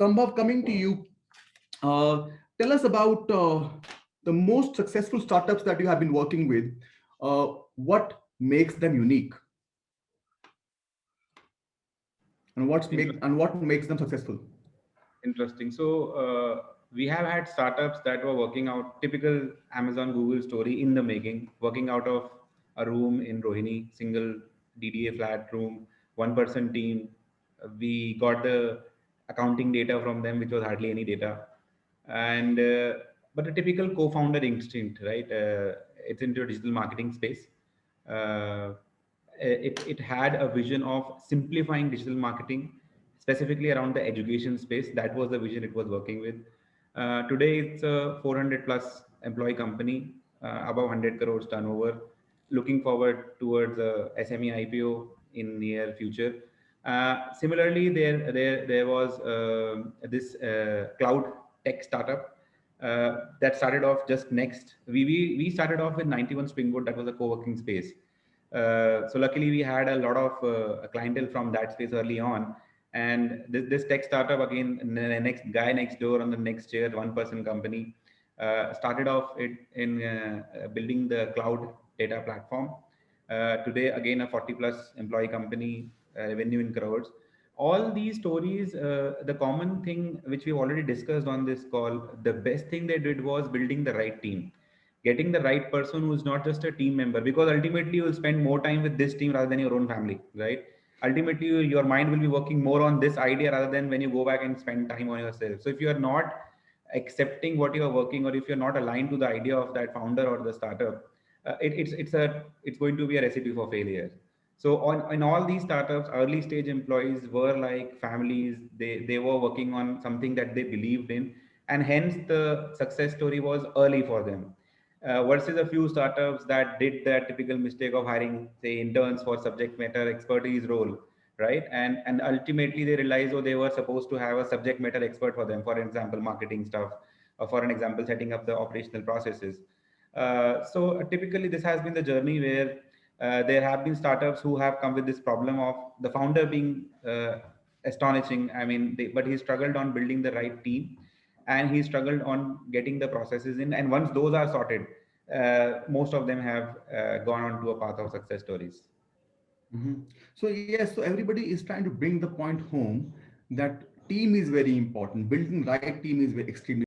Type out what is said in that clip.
Sambhav, coming to you, uh, tell us about the most successful startups that you have been working with. What makes them unique, and what makes them successful? Interesting. So we have had startups that were working out typical Amazon Google story in the making, working out of a room in Rohini, single DDA flat room, one person team. We got the accounting data from them, which was hardly any data, and but a typical co-founder instinct, right? It's into a digital marketing space. Uh, it had a vision of simplifying digital marketing, specifically around the education space. That was the vision it was working with. Today, it's a 400 plus employee company, above 100 crores turnover, looking forward towards a SME IPO in near future. Similarly, there was this cloud tech startup that started off just next. We started off with 91 Spring Boot. That was a co-working space. So luckily, we had a lot of clientele from that space early on. And this tech startup, again, the next guy next door on the next chair, one person company, started off it in building the cloud data platform. Today, again, a 40 plus employee company, revenue in crores. All these stories, the common thing which we've already discussed on this call, the best thing they did was building the right team, getting the right person who's not just a team member, because ultimately you will spend more time with this team rather than your own family, right? Ultimately your mind will be working more on this idea rather than when you go back and spend time on yourself. So if you are not accepting what you are working, or if you're not aligned to the idea of that founder or the startup, it's going to be a recipe for failure. So on in all these startups, early stage employees were like families. They were working on something that they believed in, and hence the success story was early for them. Versus a few startups that did that typical mistake of hiring, say, interns for subject matter expertise role, right? And ultimately they realized, oh, they were supposed to have a subject matter expert for them, for example, marketing stuff, or for an example, setting up the operational processes. So typically this has been the journey where there have been startups who have come with this problem of the founder being astonishing. I mean, but he struggled on building the right team, and he struggled on getting the processes in. And once those are sorted, most of them have gone on to a path of success stories. Mhm. So yes, so everybody is trying to bring the point home that team is very important. Building right team is extremely